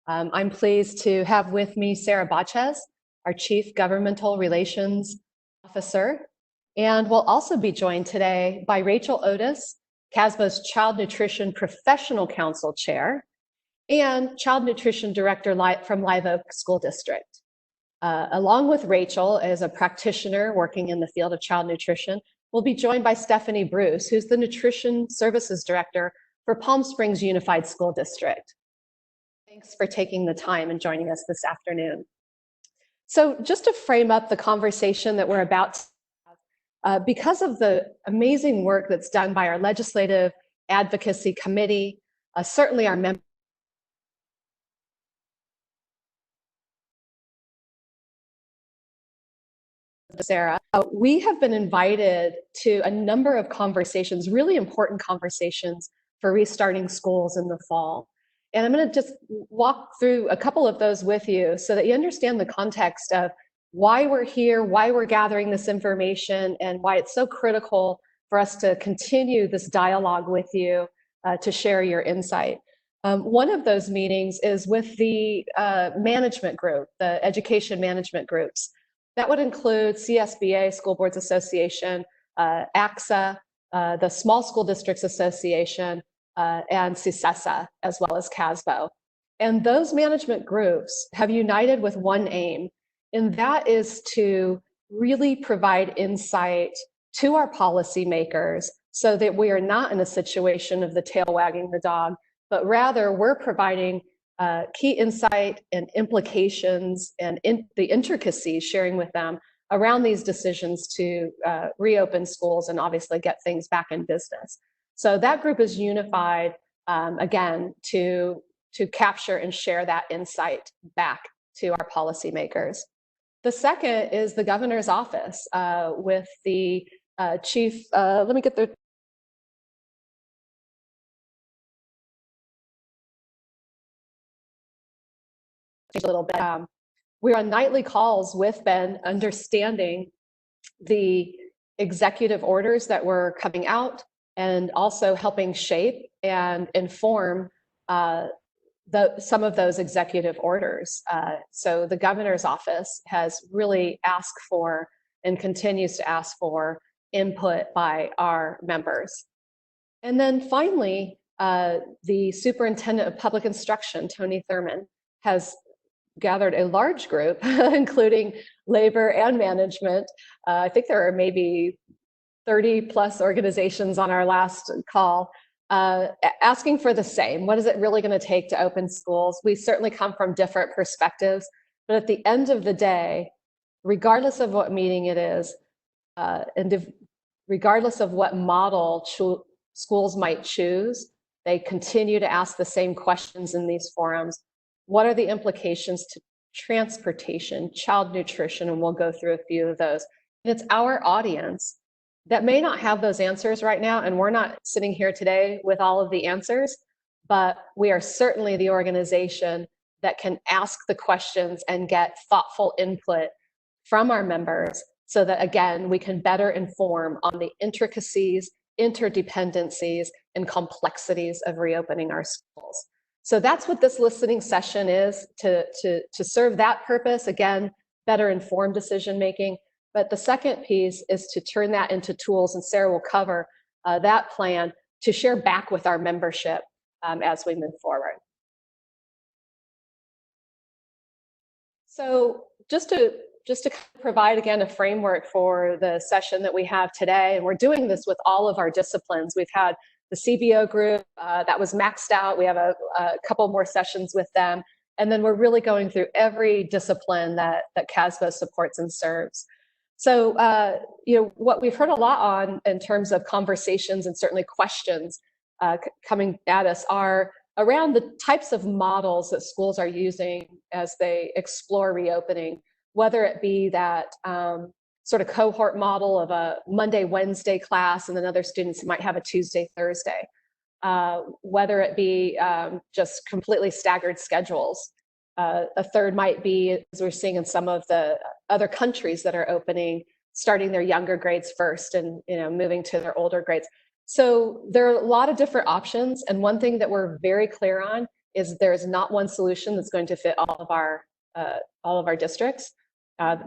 I'm pleased to have with me Sarah Botches, our Chief Governmental Relations Officer, and we'll also be joined today by Rachel Otis, CASBO's Child Nutrition Professional Council Chair, and Child Nutrition Director from Live Oak School District. Along with Rachel, as a practitioner working in the field of child nutrition, we'll be joined by Stephanie Bruce, who's the Nutrition Services Director for Palm Springs Unified School District. Thanks for taking the time and joining us this afternoon. So just to frame up the conversation that we're about to have, because of the amazing work that's done by our Legislative Advocacy Committee, certainly our members, Sarah, we have been invited to a number of conversations, really important conversations for restarting schools in the fall. And I'm going to just walk through a couple of those with you so that you understand the context of why we're here, why we're gathering this information, and why it's so critical for us to continue this dialogue with you to share your insight. One of those meetings is with the management group, the education management groups. That would include CSBA, School Boards Association, AXA, the Small School Districts Association, and CSESA, as well as CASBO. And those management groups have united with one aim, and that is to really provide insight to our policymakers so that we are not in a situation of the tail wagging the dog, but rather we're providing key insight and implications and the intricacies, sharing with them around these decisions to reopen schools and obviously get things back in business. So that group is unified, again, to capture and share that insight back to our policymakers. The second is the governor's office with the chief, let me get the a little bit. We're on nightly calls with Ben, understanding the executive orders that were coming out and also helping shape and inform some of those executive orders. So the governor's office has really asked for and continues to ask for input by our members. And then finally, the superintendent of public instruction, Tony Thurman, has gathered a large group, including labor and management. I think there are maybe 30 plus organizations on our last call asking for the same. What is it really going to take to open schools? We certainly come from different perspectives, but at the end of the day, regardless of what meeting it is, and regardless of what model schools might choose, they continue to ask the same questions in these forums. What are the implications to transportation, child nutrition, and we'll go through a few of those. And it's our audience that may not have those answers right now, and we're not sitting here today with all of the answers, but we are certainly the organization that can ask the questions and get thoughtful input from our members so that, again, we can better inform on the intricacies, interdependencies, and complexities of reopening our schools. So that's what this listening session is, to serve that purpose, again, better informed decision making. But the second piece is to turn that into tools, and Sarah will cover that plan to share back with our membership as we move forward. So just to provide, again, a framework for the session that we have today, and we're doing this with all of our disciplines. We've had the CBO group that was maxed out. We have a couple more sessions with them. And then we're really going through every discipline that CASBO supports and serves. So, what we've heard a lot on in terms of conversations and certainly questions coming at us are around the types of models that schools are using as they explore reopening, whether it be that sort of cohort model of a Monday, Wednesday class, and then other students might have a Tuesday, Thursday, whether it be just completely staggered schedules. A third might be, as we're seeing in some of the other countries that are opening, starting their younger grades first and moving to their older grades. So there are a lot of different options, and one thing that we're very clear on is there is not one solution that's going to fit all of our districts.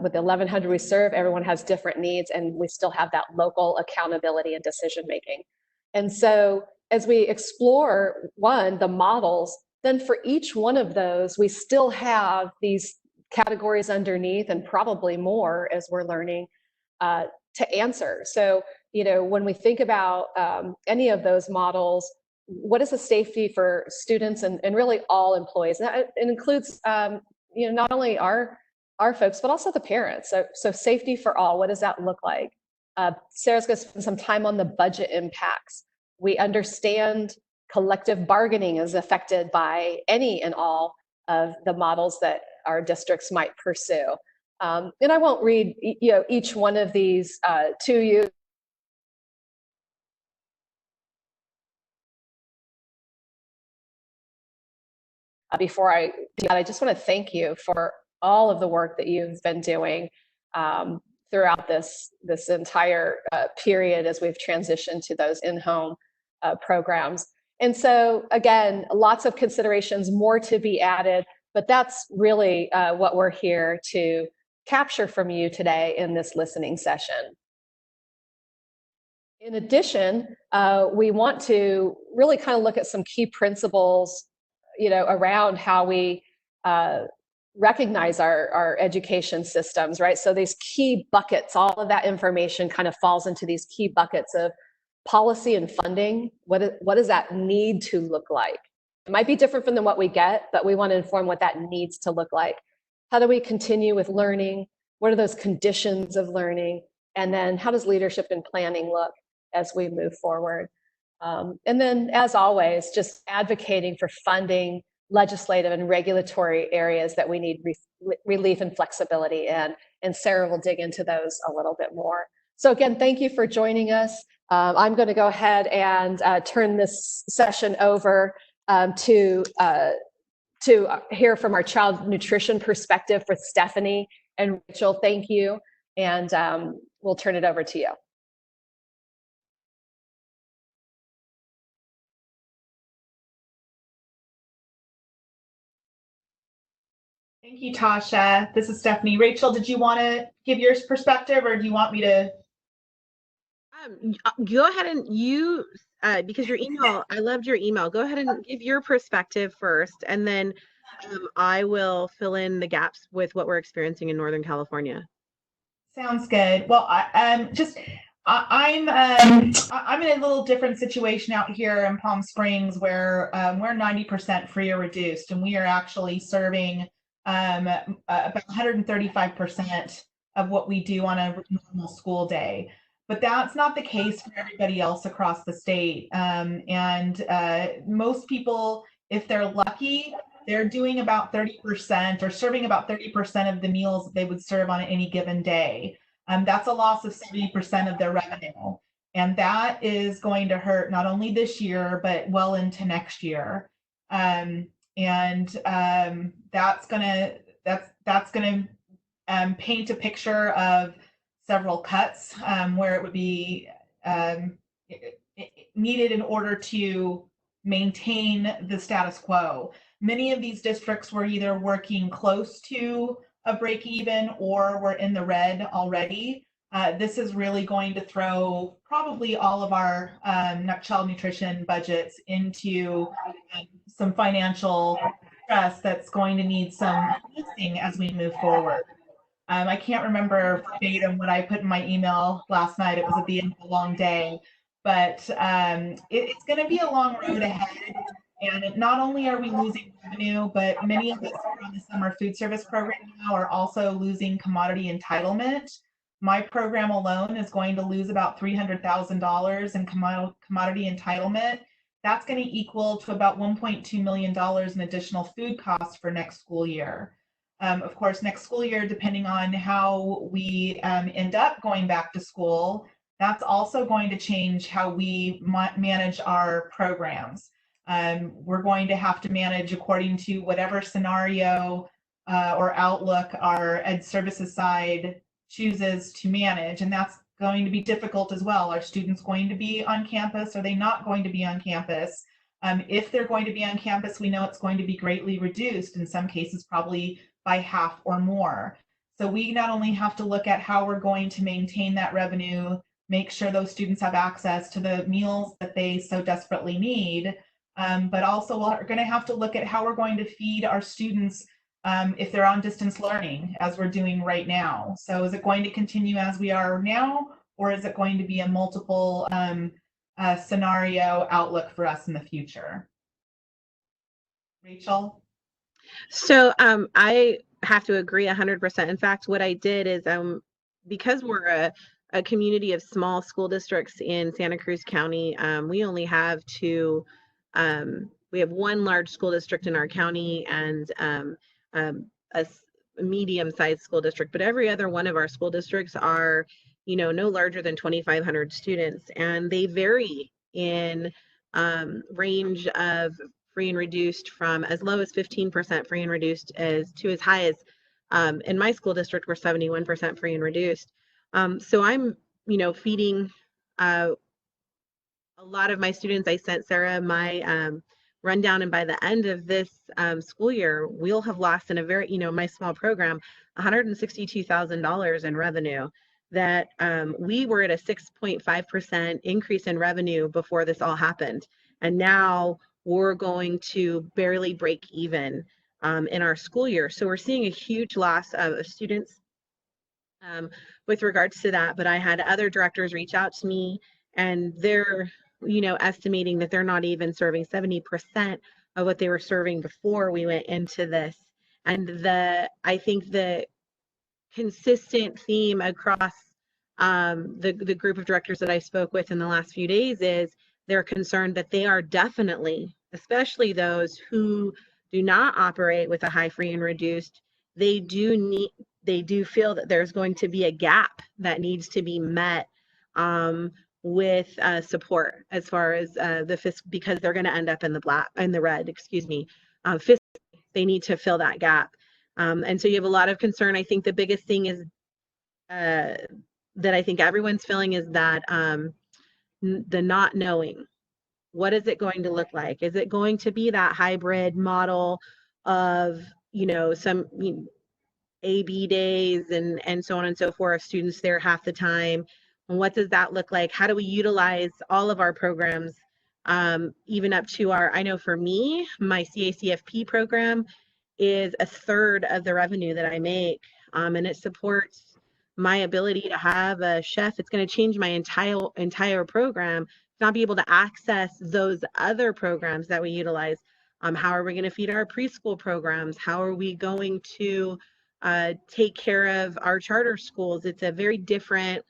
With the 1,100 we serve, everyone has different needs, and we still have that local accountability and decision making. And so as we explore, one, the models, then for each one of those, we still have these categories underneath and probably more as we're learning to answer. So, when we think about any of those models, what is the safety for students and really all employees? And it includes, not only our folks, but also the parents. So safety for all, what does that look like? Sarah's going to spend some time on the budget impacts. We understand collective bargaining is affected by any and all of the models that our districts might pursue. And I won't read each one of these to you. Before I do that, I just want to thank you for all of the work that you've been doing throughout this entire period as we've transitioned to those in-home programs. And so again, lots of considerations, more to be added, but that's really what we're here to capture from you today in this listening session. In addition, we want to really kind of look at some key principles, around how we recognize our education systems, right? So these key buckets, all of that information kind of falls into these key buckets of policy and funding. What does that need to look like? It might be different from what we get, but we want to inform what that needs to look like. How do we continue with learning? What are those conditions of learning? And then how does leadership and planning look as we move forward? And then, as always, just advocating for funding, legislative and regulatory areas that we need relief and flexibility in. And Sarah will dig into those a little bit more. So again, thank you for joining us. I'm going to go ahead and turn this session over to hear from our child nutrition perspective with Stephanie and Rachel. Thank you. And we'll turn it over to you. Thank you, Tasha. This is Stephanie. Rachel, did you want to give your perspective, or do you want me to? Go ahead and because your email, I loved your email. Go ahead and give your perspective first, and then I will fill in the gaps with what we're experiencing in Northern California. Sounds good. Well, I'm in a little different situation out here in Palm Springs, where we're 90% free or reduced, and we are actually serving about 135% of what we do on a normal school day. But that's not the case for everybody else across the state. Most people, if they're lucky, they're doing about 30% or serving about 30% of the meals that they would serve on any given day. That's a loss of 70% of their revenue. And that is going to hurt not only this year, but well into next year. That's gonna paint a picture of several cuts where it would be needed in order to maintain the status quo. Many of these districts were either working close to a break even or were in the red already. This is really going to throw probably all of our child nutrition budgets into some financial stress that's going to need some fixing as we move forward. I can't remember verbatim what I put in my email last night. It was at the end of a long day, but it's going to be a long road ahead. And not only are we losing revenue, but many of us who are on the summer food service program now are also losing commodity entitlement. My program alone is going to lose about $300,000 in commodity entitlement. That's going to equal to about $1.2 million in additional food costs for next school year. Of course, next school year, depending on how we end up going back to school, that's also going to change how we manage our programs. We're going to have to manage according to whatever scenario or outlook our ed services side chooses to manage, and that's going to be difficult as well. Are students going to be on campus? Are they not going to be on campus? If they're going to be on campus, we know it's going to be greatly reduced, in some cases probably by half or more. So we not only have to look at how we're going to maintain that revenue, make sure those students have access to the meals that they so desperately need, but also we're going to have to look at how we're going to feed our students if they're on distance learning, as we're doing right now. So is it going to continue as we are now, or is it going to be a multiple scenario outlook for us in the future? Rachel? So I have to agree 100%. In fact, what I did is because we're a community of small school districts in Santa Cruz County, we only have we have one large school district in our county and a medium-sized school district, but every other one of our school districts are, no larger than 2,500 students, and they vary in range of free and reduced from as low as 15% free and reduced to as high as in my school district, we're 71% free and reduced. So I'm, feeding a lot of my students. I sent Sarah my rundown, and by the end of this school year, we'll have lost in a very, my small program, $162,000 in revenue. That we were at a 6.5% increase in revenue before this all happened. And now we're going to barely break even in our school year. So we're seeing a huge loss of students with regards to that. But I had other directors reach out to me, and they're, estimating that they're not even serving 70% of what they were serving before we went into this. And I think the consistent theme across the group of directors that I spoke with in the last few days is they're concerned that they are definitely, especially those who do not operate with a high free and reduced, they do feel that there's going to be a gap that needs to be met with support as far as the fiscal, because they're going to end up in the red, fiscally, they need to fill that gap. And so you have a lot of concern. I think the biggest thing is that I think everyone's feeling is that the not knowing. What is it going to look like? Is it going to be that hybrid model of, some AB days and so on and so forth, students there half the time? And what does that look like? How do we utilize all of our programs, even up to I know for me, my CACFP program is a third of the revenue that I make, and it supports my ability to have a chef. It's going to change my entire program, not be able to access those other programs that we utilize. How are we going to feed our preschool programs? How are we going to take care of our charter schools? It's a very different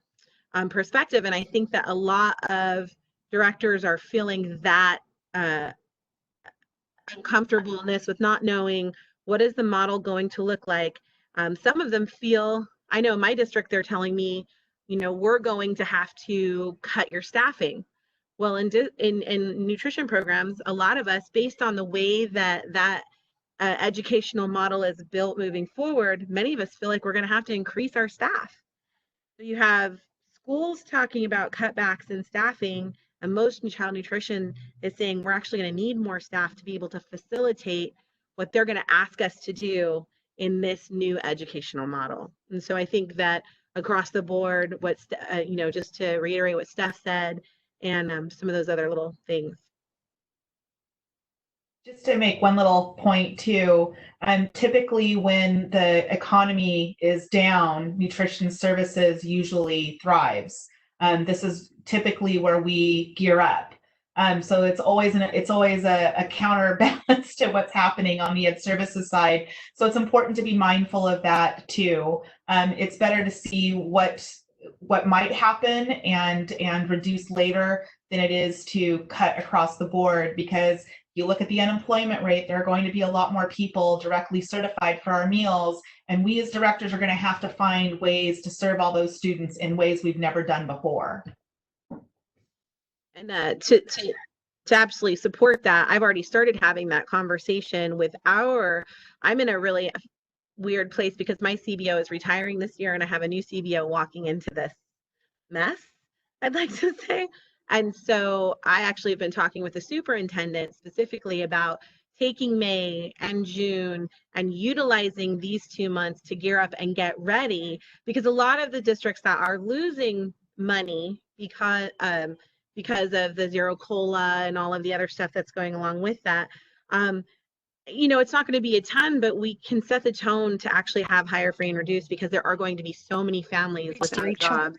perspective, and I think that a lot of directors are feeling that uncomfortableness with not knowing what is the model going to look like. Some of them feel, I know in my district, they're telling me, we're going to have to cut your staffing. Well, in nutrition programs, a lot of us, based on the way that educational model is built moving forward, many of us feel like we're going to have to increase our staff. So you have schools talking about cutbacks in staffing, and most child nutrition is saying we're actually going to need more staff to be able to facilitate what they're going to ask us to do in this new educational model. And so I think that across the board, just to reiterate what Steph said and some of those other little things. Just to make one little point too, typically when the economy is down, nutrition services usually thrives. This is typically where we gear up. So it's always a counterbalance to what's happening on the ed services side. So it's important to be mindful of that too. It's better to see what might happen and reduce later than it is to cut across the board, because you look at the unemployment rate, there are going to be a lot more people directly certified for our meals, and we as directors are going to have to find ways to serve all those students in ways we've never done before. And to absolutely support that, I've already started having that conversation with I'm in a really weird place because my CBO is retiring this year, and I have a new CBO walking into this mess, I'd like to say. And so I actually have been talking with the superintendent specifically about taking May and June and utilizing these 2 months to gear up and get ready, because a lot of the districts that are losing money because of the zero COLA and all of the other stuff that's going along with that, it's not going to be a ton, but we can set the tone to actually have higher free and reduced, because there are going to be so many families without jobs.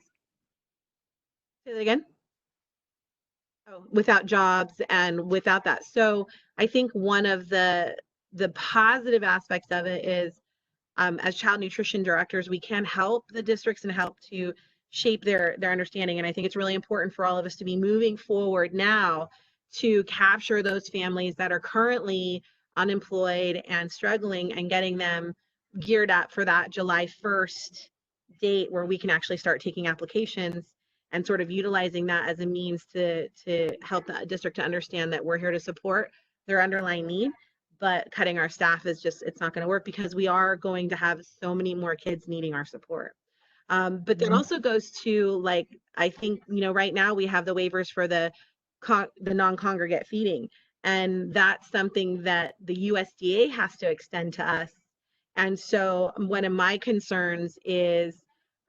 Say that again? Oh, without jobs and without that. So I think one of the positive aspects of it is, as child nutrition directors, we can help the districts and help to shape their understanding. And I think it's really important for all of us to be moving forward now to capture those families that are currently unemployed and struggling, and getting them geared up for that July 1st date where we can actually start taking applications, and sort of utilizing that as a means to help the district to understand that we're here to support their underlying need. But cutting our staff is just, it's not going to work, because we are going to have so many more kids needing our support. But that also goes to, like, I think, right now we have the waivers for the non-congregate feeding, and that's something that the USDA has to extend to us. And so one of my concerns is,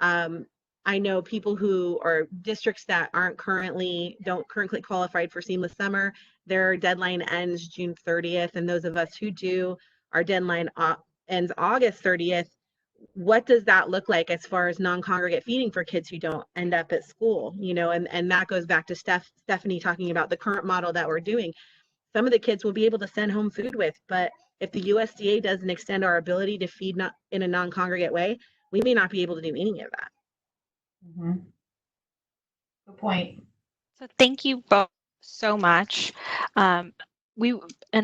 I know people who are districts that don't currently qualified for seamless summer, their deadline ends June 30th. And those of us who do, our deadline ends August 30th. What does that look like as far as non-congregate feeding for kids who don't end up at school? And that goes back to Stephanie talking about the current model that we're doing. Some of the kids will be able to send home food with, but if the USDA doesn't extend our ability to feed not in a non-congregate way, we may not be able to do any of that. Mm-hmm. Good point. So thank you both so much. And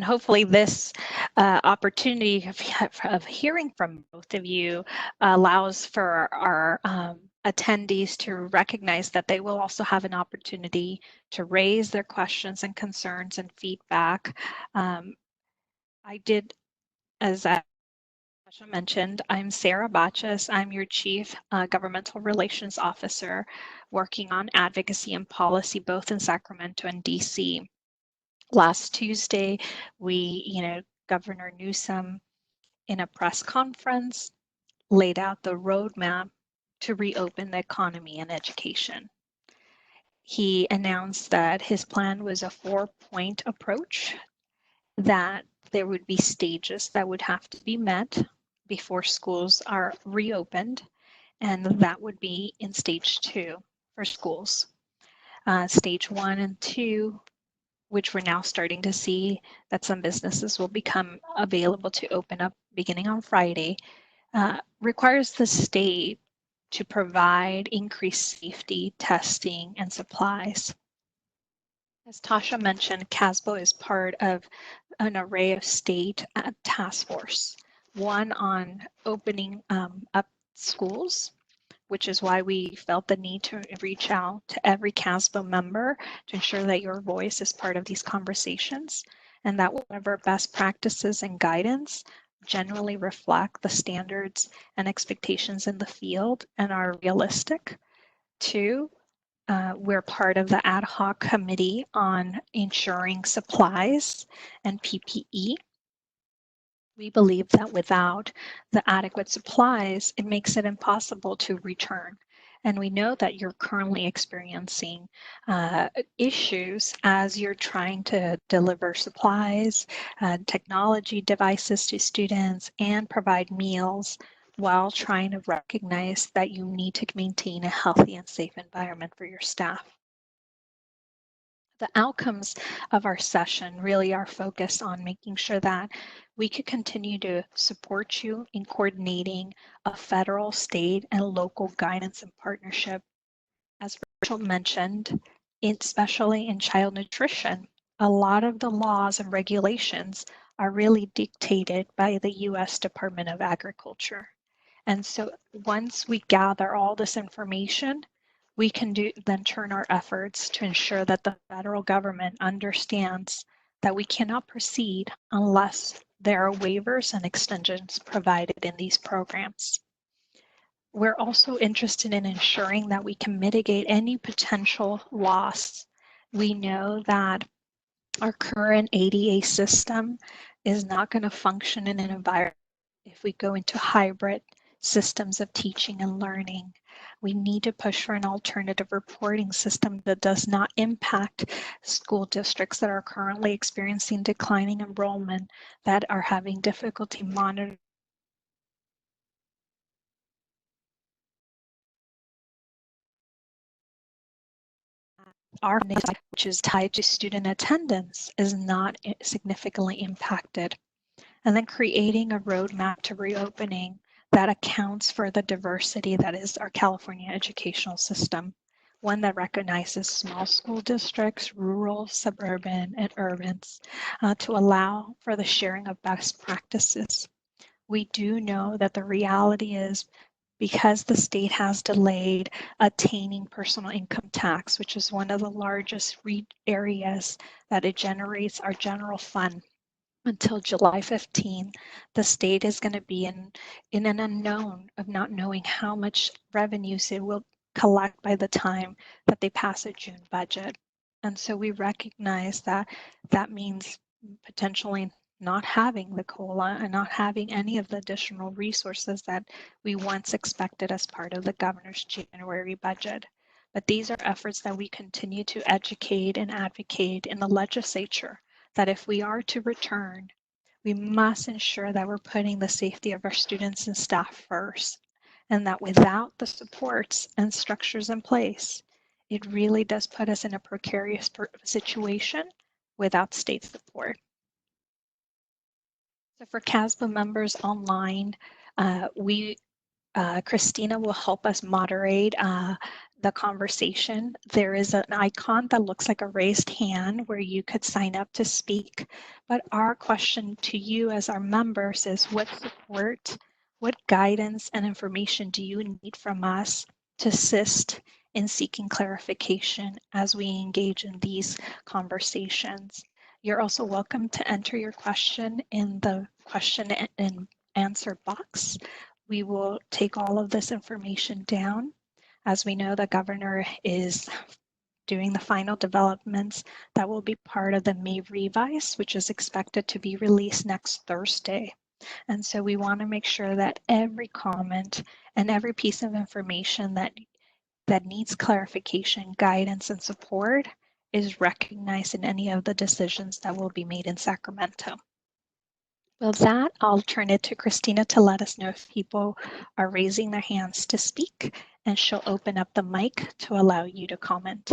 hopefully this opportunity of hearing from both of you allows for our attendees to recognize that they will also have an opportunity to raise their questions and concerns and feedback. I did, as I mentioned, I'm Sarah Botches. I'm your Chief Governmental Relations Officer, working on advocacy and policy both in Sacramento and DC. Last Tuesday, Governor Newsom, in a press conference, laid out the roadmap to reopen the economy and education. He announced that his plan was a 4-point approach, that there would be stages that would have to be met before schools are reopened, and that would be in stage 2 for schools. Stage 1 and 2, which we're now starting to see that some businesses will become available to open up beginning on Friday, requires the state to provide increased safety, testing, and supplies. As Tasha mentioned, CASBO is part of an array of state task force, one on opening up schools, which is why we felt the need to reach out to every CASBO member to ensure that your voice is part of these conversations, and that whatever best practices and guidance generally reflect the standards and expectations in the field and are realistic. 2, we're part of the ad hoc committee on ensuring supplies and PPE. We believe that without the adequate supplies, it makes it impossible to return. And we know that you're currently experiencing issues as you're trying to deliver supplies, technology devices to students, and provide meals, while trying to recognize that you need to maintain a healthy and safe environment for your staff. The outcomes of our session really are focused on making sure that we could continue to support you in coordinating a federal, state, and local guidance and partnership. As Rachel mentioned, especially in child nutrition, a lot of the laws and regulations are really dictated by the U.S. Department of Agriculture. And so once we gather all this information, we can then turn our efforts to ensure that the federal government understands that we cannot proceed unless there are waivers and extensions provided in these programs. We're also interested in ensuring that we can mitigate any potential loss We know that our current ADA system is not going to function in an environment if we go into hybrid systems of teaching and learning. We need to push for an alternative reporting system that does not impact school districts that are currently experiencing declining enrollment, that are having difficulty monitoring our, which is tied to student attendance, is not significantly impacted. And then creating a roadmap to reopening that accounts for the diversity that is our California educational system, one that recognizes small school districts, rural, suburban, and urbans, to allow for the sharing of best practices. We do know that the reality is, because the state has delayed attaining personal income tax, which is one of the largest areas that it generates our general fund, until July 15, the state is going to be in an unknown of not knowing how much revenues it will collect by the time that they pass a June budget. And so we recognize that that means potentially not having the COLA and not having any of the additional resources that we once expected as part of the governor's January budget. But these are efforts that we continue to educate and advocate in the legislature, that if we are to return, we must ensure that we're putting the safety of our students and staff first, and that without the supports and structures in place, it really does put us in a precarious situation without state support. So for CASBA members online, Christina will help us moderate the conversation. There is an icon that looks like a raised hand where you could sign up to speak. But our question to you as our members is, what support, what guidance and information do you need from us to assist in seeking clarification as we engage in these conversations? You're also welcome to enter your question in the question and answer box. We will take all of this information down. As we know, the governor is doing the final developments that will be part of the May revise, which is expected to be released next Thursday. And so we want to make sure that every comment and every piece of information that needs clarification, guidance, and support is recognized in any of the decisions that will be made in Sacramento. With that, I'll turn it to Christina to let us know if people are raising their hands to speak, and she'll open up the mic to allow you to comment.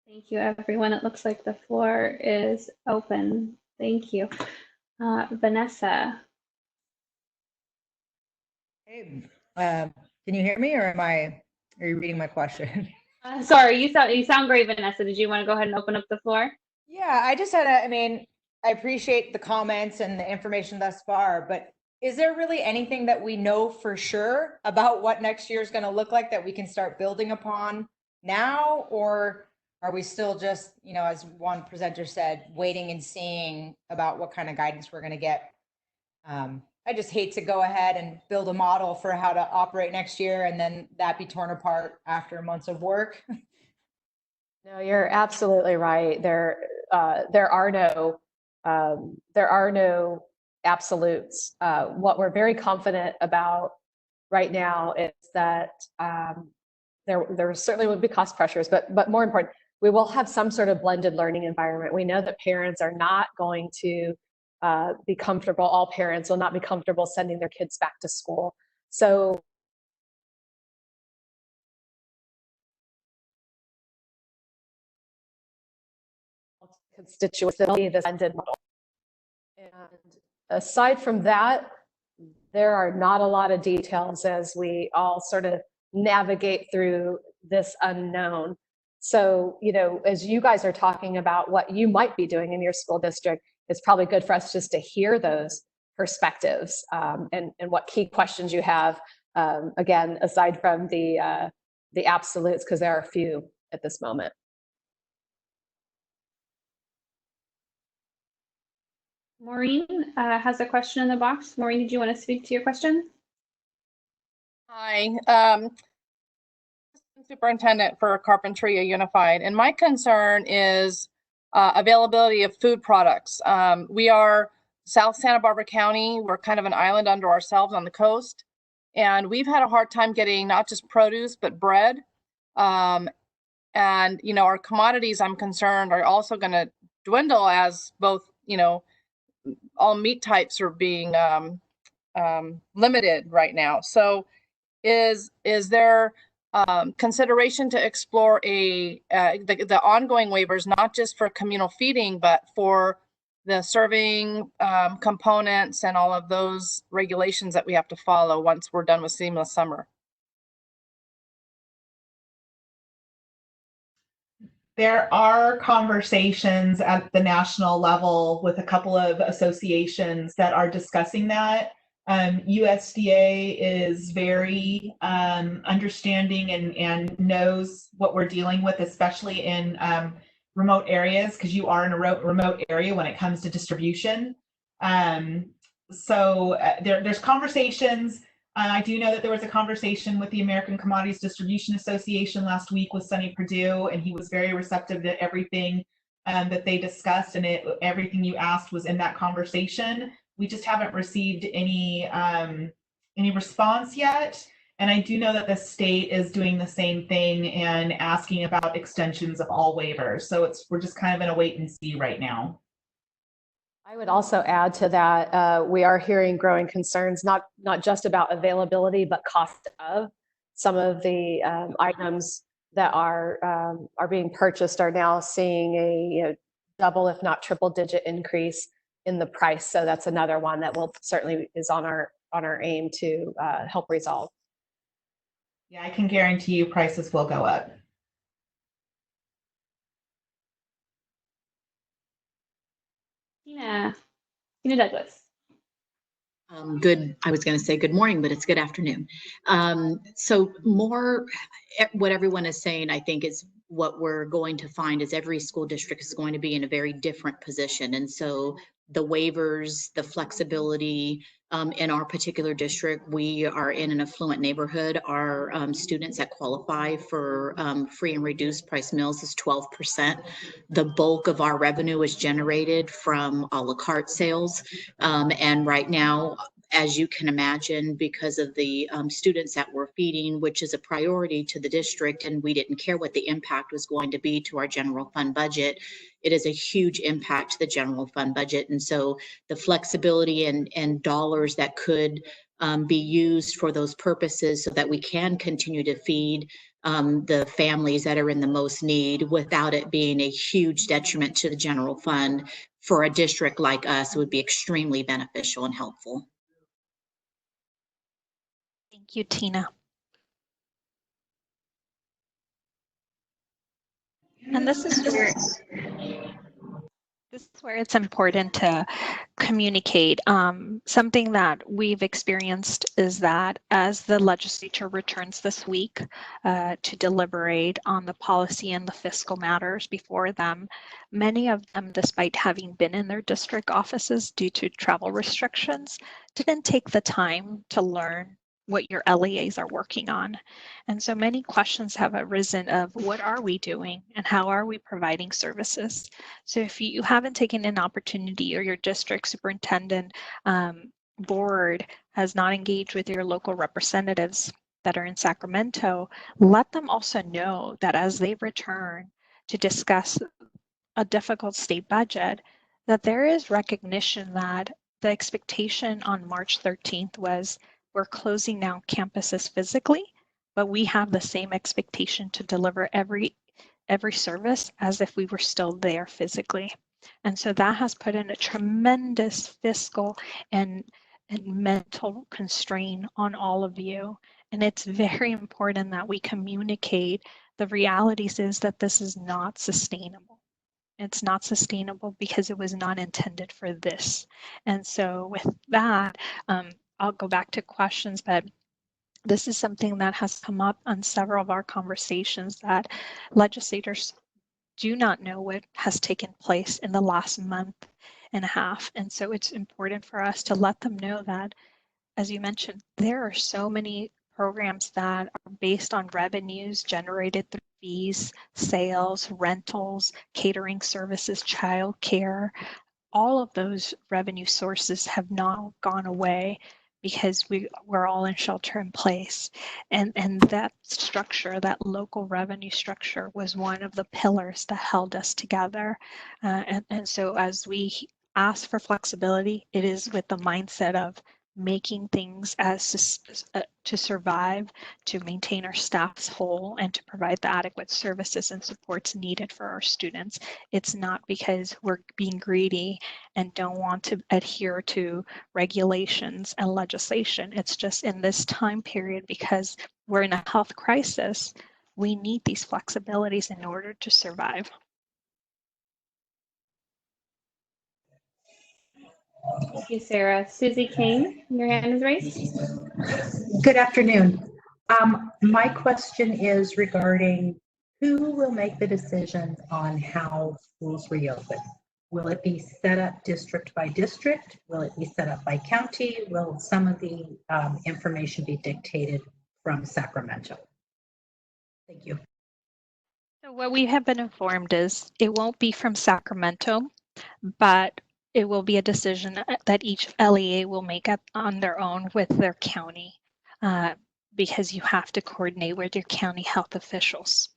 Thank you, everyone. It looks like the floor is open. Thank you. Vanessa. Hey, can you hear me, or are you reading my question? Sorry, you sound great, Vanessa. Did you want to go ahead and open up the floor? Yeah, I just had I appreciate the comments and the information thus far, but is there really anything that we know for sure about what next year is going to look like that we can start building upon now? Or are we still just, as one presenter said, waiting and seeing about what kind of guidance we're going to get? I just hate to go ahead and build a model for how to operate next year and then that be torn apart after months of work. No, you're absolutely right. There are no absolutes. What we're very confident about right now is that there certainly would be cost pressures, but more important, we will have some sort of blended learning environment. We know that parents are not going to be comfortable. All parents will not be comfortable sending their kids back to school. So constituents that will be this blended model. And aside from that, there are not a lot of details as we all sort of navigate through this unknown. So, as you guys are talking about what you might be doing in your school district, it's probably good for us just to hear those perspectives and what key questions you have, again, aside from the absolutes, because there are a few at this moment. Maureen has a question in the box. Maureen, did you want to speak to your question? Hi, Superintendent for Carpentry Unified, and my concern is availability of food products. We are South Santa Barbara County. We're kind of an island unto ourselves on the coast, and we've had a hard time getting not just produce but bread. And you know, our commodities, I'm concerned, are also going to dwindle as both, you know, all meat types are being limited right now. So is there consideration to explore the ongoing waivers, not just for communal feeding, but for the serving components and all of those regulations that we have to follow once we're done with seamless summer? There are conversations at the national level with a couple of associations that are discussing that. USDA is very understanding and knows what we're dealing with, especially in remote areas, because you are in a remote area when it comes to distribution. So there's conversations. I do know that there was a conversation with the American Commodities Distribution Association last week with Sonny Perdue, and he was very receptive to everything that they discussed, and everything you asked was in that conversation. We just haven't received any response yet. And I do know that the state is doing the same thing and asking about extensions of all waivers. So we're just kind of in a wait and see right now. I would also add to that, we are hearing growing concerns, not just about availability, but cost of some of the items that are being purchased are now seeing a double, if not triple digit increase in the price. So that's another one that will certainly is on our aim to help resolve. Yeah, I can guarantee you prices will go up. Tina Douglas. Good. I was going to say good morning, but it's good afternoon. So more what everyone is saying, I think, is what we're going to find is every school district is going to be in a very different position. And so the waivers, the flexibility, in our particular district, we are in an affluent neighborhood. Our students that qualify for free and reduced price meals is 12%. The bulk of our revenue is generated from a la carte sales. And right now, as you can imagine, because of the students that we're feeding, which is a priority to the district, and we didn't care what the impact was going to be to our general fund budget, it is a huge impact to the general fund budget. And so the flexibility and dollars that could be used for those purposes so that we can continue to feed the families that are in the most need without it being a huge detriment to the general fund for a district like us would be extremely beneficial and helpful. Thank you, Tina. And this is where it's important to communicate. Something that we've experienced is that as the legislature returns this week to deliberate on the policy and the fiscal matters before them, many of them, despite having been in their district offices due to travel restrictions, didn't take the time to learn what your LEAs are working on. And so many questions have arisen of what are we doing and how are we providing services? So if you haven't taken an opportunity or your district superintendent board has not engaged with your local representatives that are in Sacramento, let them also know that as they return to discuss a difficult state budget, that there is recognition that the expectation on March 13th was we're closing down campuses physically, but we have the same expectation to deliver every service as if we were still there physically. And so that has put in a tremendous fiscal and mental constraint on all of you. And it's very important that we communicate the realities is that this is not sustainable. It's not sustainable because it was not intended for this. And so with that, I'll go back to questions, but this is something that has come up on several of our conversations that legislators do not know what has taken place in the last month and a half. And so it's important for us to let them know that, as you mentioned, there are so many programs that are based on revenues generated through fees, sales, rentals, catering services, childcare. All of those revenue sources have not gone away because we're all in shelter in place. And that structure, that local revenue structure, was one of the pillars that held us together. And so as we ask for flexibility, it is with the mindset of making things to survive, to maintain our staff's whole, and to provide the adequate services and supports needed for our students. It's not because we're being greedy and don't want to adhere to regulations and legislation. It's just in this time period, because we're in a health crisis, we need these flexibilities in order to survive. Thank you, Sarah. Susie King, your hand is raised. Good afternoon. My question is regarding who will make the decisions on how schools reopen? Will it be set up district by district? Will it be set up by county? Will some of the information be dictated from Sacramento? Thank you. So what we have been informed is it won't be from Sacramento, but it will be a decision that each LEA will make up on their own with their county, because you have to coordinate with your county health officials.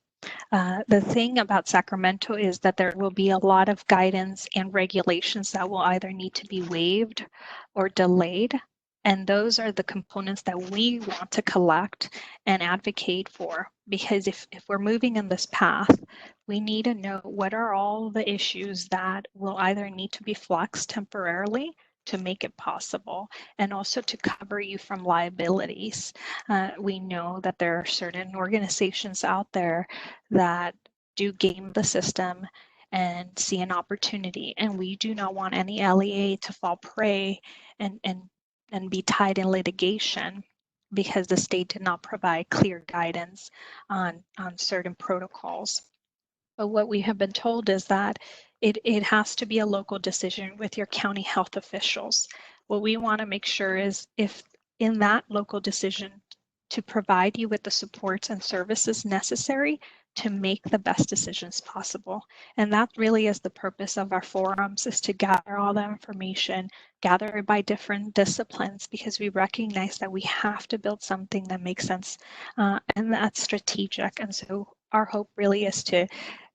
The thing about Sacramento is that there will be a lot of guidance and regulations that will either need to be waived or delayed. And those are the components that we want to collect and advocate for, because if we're moving in this path, we need to know what are all the issues that will either need to be flexed temporarily to make it possible, and also to cover you from liabilities. We know that there are certain organizations out there that do game the system and see an opportunity, and we do not want any LEA to fall prey and be tied in litigation because the state did not provide clear guidance on certain protocols. But what we have been told is that it has to be a local decision with your county health officials. What we want to make sure is, if in that local decision, to provide you with the supports and services necessary to make the best decisions possible. And that really is the purpose of our forums, is to gather all that information, gather it by different disciplines, because we recognize that we have to build something that makes sense, and that's strategic. And so our hope really is to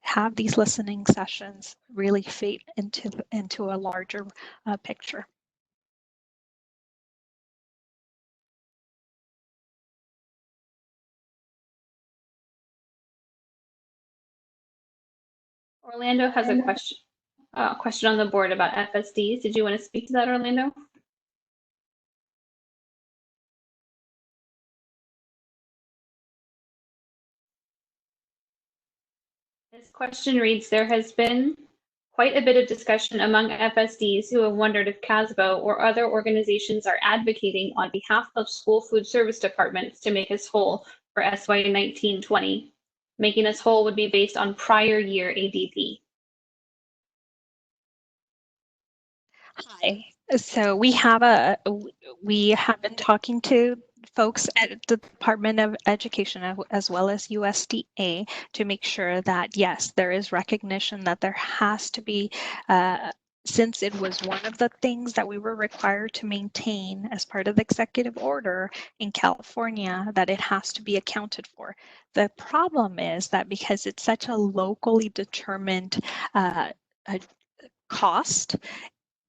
have these listening sessions really fade into a larger picture. Orlando has a question on the board about FSDs. Did you want to speak to that, Orlando? This question reads, there has been quite a bit of discussion among FSDs who have wondered if CASBO or other organizations are advocating on behalf of school food service departments to make us whole for SY 19-20. Making us whole would be based on prior year ADP. Hi. So we have been talking to folks at the Department of Education as well as USDA to make sure that, yes, there is recognition that there has to be, since it was one of the things that we were required to maintain as part of the executive order in California, that it has to be accounted for. The problem is that because it's such a locally determined cost,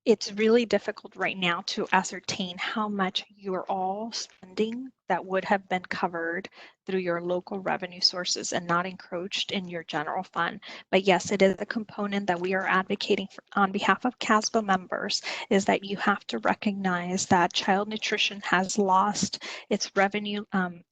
it's really difficult right now to ascertain how much you're all spending that would have been covered through your local revenue sources and not encroached in your general fund. But yes, it is a component that we are advocating for on behalf of CASBO members, is that you have to recognize that child nutrition has lost its revenue,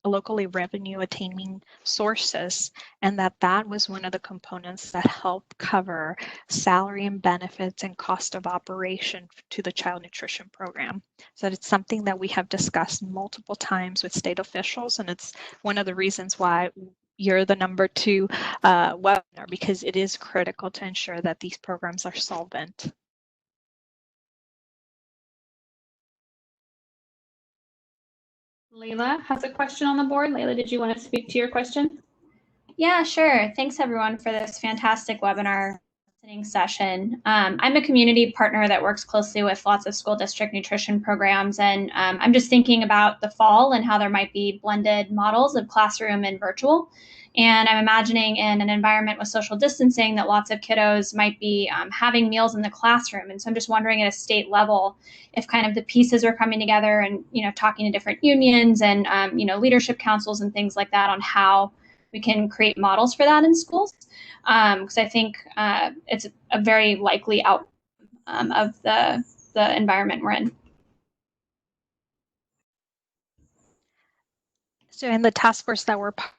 locally revenue attaining sources, and that was one of the components that helped cover salary and benefits and cost of operation to the child nutrition program. So it's something that we have discussed multiple times with state officials, and it's one of the reasons why you're the number 2 webinar, because it is critical to ensure that these programs are solvent. Layla has a question on the board. Layla, did you want to speak to your question? Yeah, sure. Thanks everyone for this fantastic webinar listening session. I'm a community partner that works closely with lots of school district nutrition programs, and I'm just thinking about the fall and how there might be blended models of classroom and virtual. And I'm imagining in an environment with social distancing that lots of kiddos might be having meals in the classroom. And so I'm just wondering at a state level if kind of the pieces are coming together and, talking to different unions and, leadership councils and things like that on how we can create models for that in schools, because I think it's a very likely outcome of the environment we're in. So in the task force that we're part of,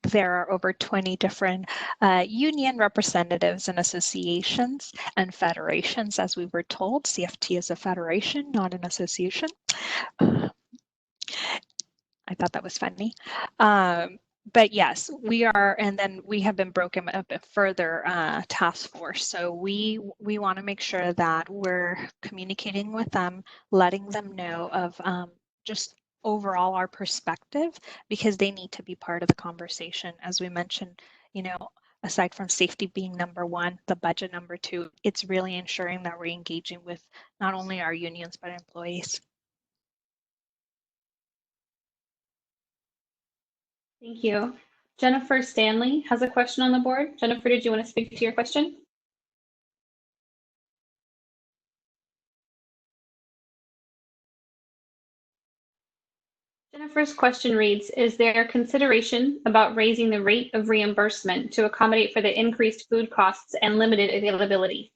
there are over 20 different union representatives and associations and federations, as we were told. CFT is a federation, not an association. I thought that was funny. But yes, we are, and then we have been broken a bit further task force. So we want to make sure that we're communicating with them, letting them know of just overall our perspective, because they need to be part of the conversation. As we mentioned, aside from safety being number one, the budget number two, it's really ensuring that we're engaging with not only our unions, but employees. Thank you. Jennifer Stanley has a question on the board. Jennifer, did you want to speak to your question? Jennifer's question reads, is there consideration about raising the rate of reimbursement to accommodate for the increased food costs and limited availability?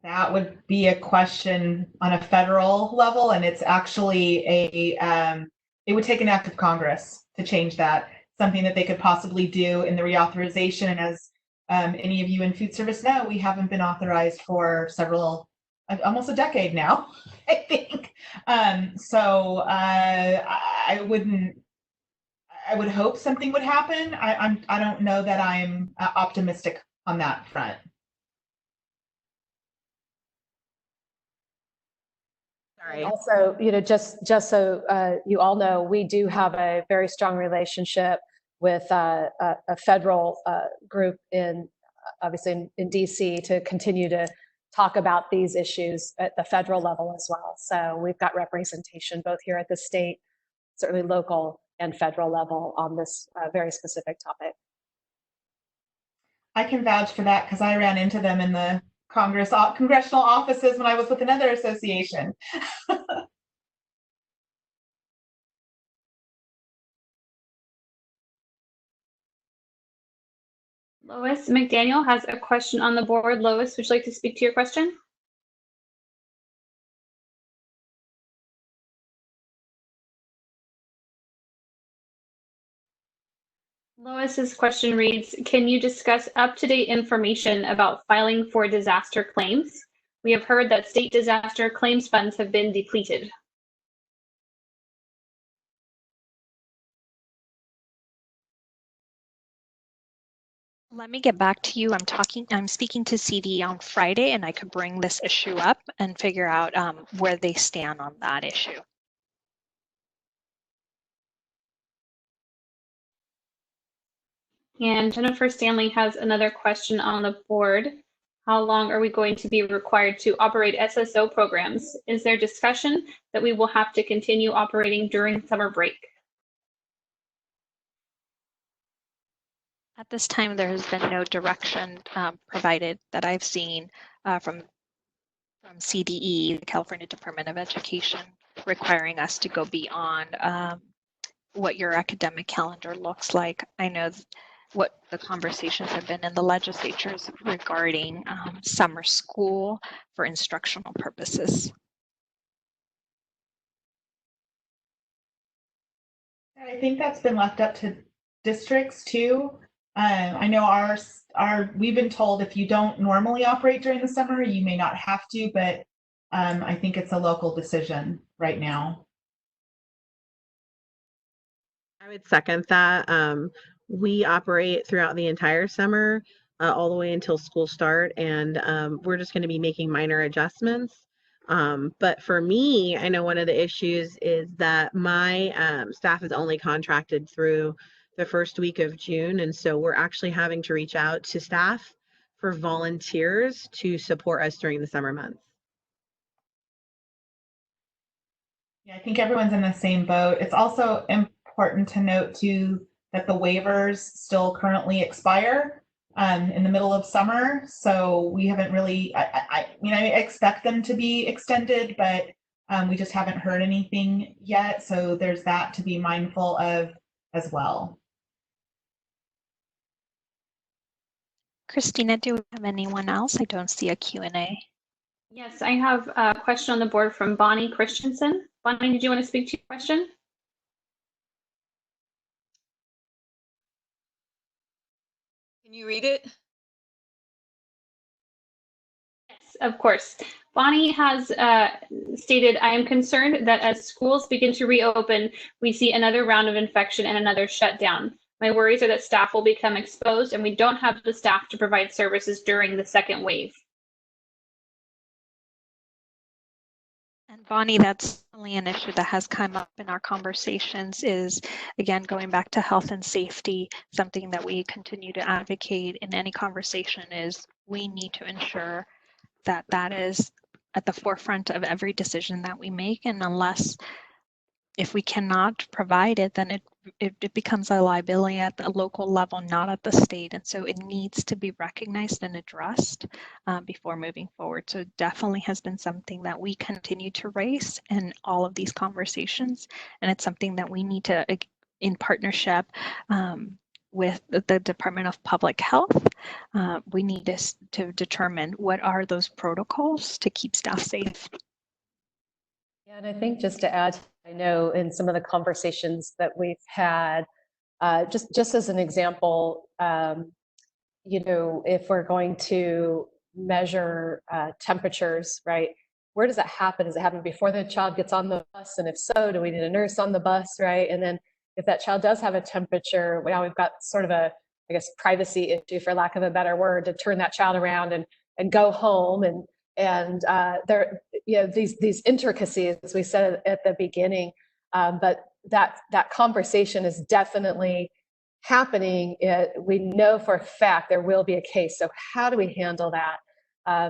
That would be a question on a federal level, and it's actually it would take an act of Congress to change that, something that they could possibly do in the reauthorization. And as any of you in food service know, we haven't been authorized for almost a decade now, I think. So I would hope something would happen. I don't know that I'm optimistic on that front. And also, just so you all know, we do have a very strong relationship with a federal group obviously in DC, to continue to talk about these issues at the federal level as well. So we've got representation both here at the state, certainly local and federal level on this very specific topic. I can vouch for that because I ran into them in the congressional offices when I was with another association. Lois McDaniel has a question on the board. Lois, would you like to speak to your question? Lois's question reads, can you discuss up-to-date information about filing for disaster claims? We have heard that state disaster claims funds have been depleted. Let me get back to you. I'm speaking to CD on Friday, and I could bring this issue up and figure out where they stand on that issue. And Jennifer Stanley has another question on the board. How long are we going to be required to operate SSO programs? Is there discussion that we will have to continue operating during summer break? At this time, there has been no direction provided that I've seen from CDE, the California Department of Education, requiring us to go beyond what your academic calendar looks like. I know what the conversations have been in the legislatures regarding summer school for instructional purposes. I think that's been left up to districts too. I know we've been told if you don't normally operate during the summer, you may not have to, but I think it's a local decision right now. I would second that. We operate throughout the entire summer, all the way until school start, and we're just going to be making minor adjustments. But for me, I know one of the issues is that my staff is only contracted through the first week of June. And so we're actually having to reach out to staff for volunteers to support us during the summer months. Yeah, I think everyone's in the same boat. It's also important to note too that the waivers still currently expire in the middle of summer. So we haven't really, I expect them to be extended, but we just haven't heard anything yet. So there's that to be mindful of as well. Christina, do we have anyone else? I don't see a Q&A. Yes, I have a question on the board from Bonnie Christensen. Bonnie, did you want to speak to your question? Can you read it? Yes, of course. Bonnie has stated, I am concerned that as schools begin to reopen, we see another round of infection and another shutdown. My worries are that staff will become exposed and we don't have the staff to provide services during the second wave. And Bonnie, that's certainly an issue that has come up in our conversations is, again, going back to health and safety, something that we continue to advocate in any conversation is we need to ensure that that is at the forefront of every decision that we make. And if we cannot provide it, then it becomes a liability at the local level, not at the state. And so it needs to be recognized and addressed before moving forward. So it definitely has been something that we continue to raise in all of these conversations. And it's something that we need to, in partnership with the Department of Public Health, we need to determine what are those protocols to keep staff safe. Yeah, and I think just to add, I know in some of the conversations that we've had, just as an example, if we're going to measure temperatures, right? Where does that happen? Does it happen before the child gets on the bus? And if so, do we need a nurse on the bus, right? And then if that child does have a temperature, now we've got sort of a, I guess, privacy issue, for lack of a better word, to turn that child around and go home. And there, these intricacies, as we said at the beginning, but that conversation is definitely happening. We know for a fact there will be a case. So how do we handle that?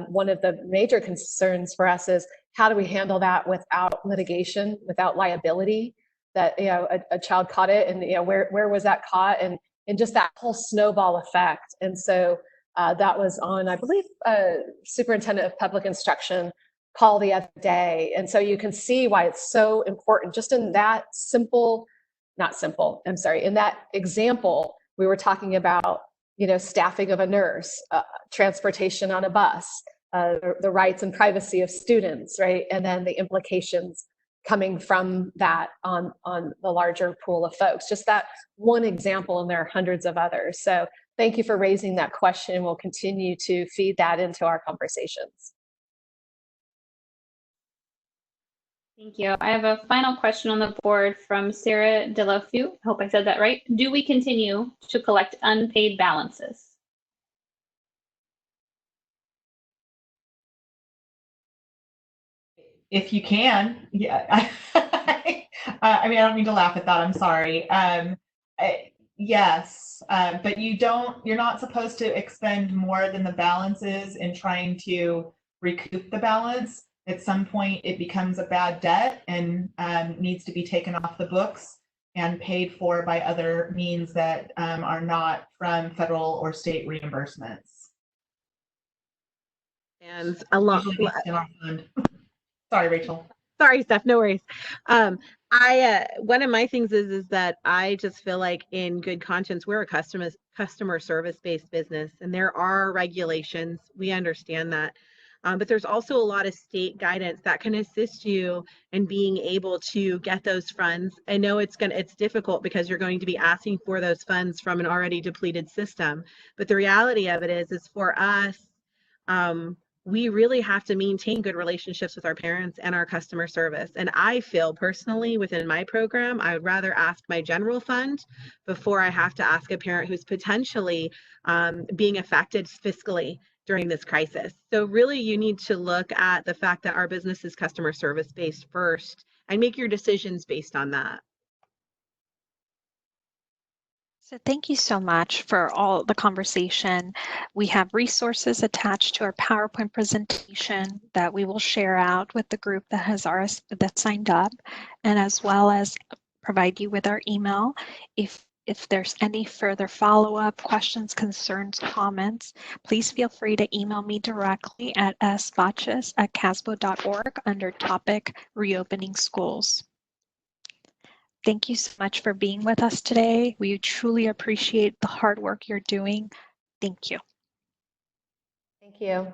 One of the major concerns for us is how do we handle that without litigation, without liability? That a child caught it, and where was that caught, and just that whole snowball effect. And so that was on, I believe, Superintendent of Public Instruction call the other day. And so you can see why it's so important. Just in that in that example, we were talking about, staffing of a nurse, transportation on a bus, the rights and privacy of students, right? And then the implications coming from that on the larger pool of folks. Just that one example, and there are hundreds of others. So thank you for raising that question. We'll continue to feed that into our conversations. Thank you. I have a final question on the board from Sarah Delafeu. I hope I said that right. Do we continue to collect unpaid balances? If you can, yeah. I mean, I don't mean to laugh at that. I'm sorry. Yes, but you're not supposed to expend more than the balances in trying to recoup the balance. At some point, it becomes a bad debt and needs to be taken off the books and paid for by other means that are not from federal or state reimbursements. And a lot. Sorry, Rachel. Sorry, Steph, no worries. One of my things is that I just feel like, in good conscience, we're a customer service-based business, and there are regulations. We understand that. But there's also a lot of state guidance that can assist you in being able to get those funds. I know it's difficult because you're going to be asking for those funds from an already depleted system. But the reality of it is for us, we really have to maintain good relationships with our parents and our customer service. And I feel personally, within my program, I would rather ask my general fund before I have to ask a parent who's potentially being affected fiscally. during this crisis. So really you need to look at the fact that our business is customer service based first and make your decisions based on that. So thank you so much for all the conversation. We have resources attached to our PowerPoint presentation that we will share out with the group that signed up, and as well as provide you with our email. If there's any further follow-up questions, concerns, comments, please feel free to email me directly at sbotches@casbo.org under topic Reopening Schools. Thank you so much for being with us today. We truly appreciate the hard work you're doing. Thank you. Thank you.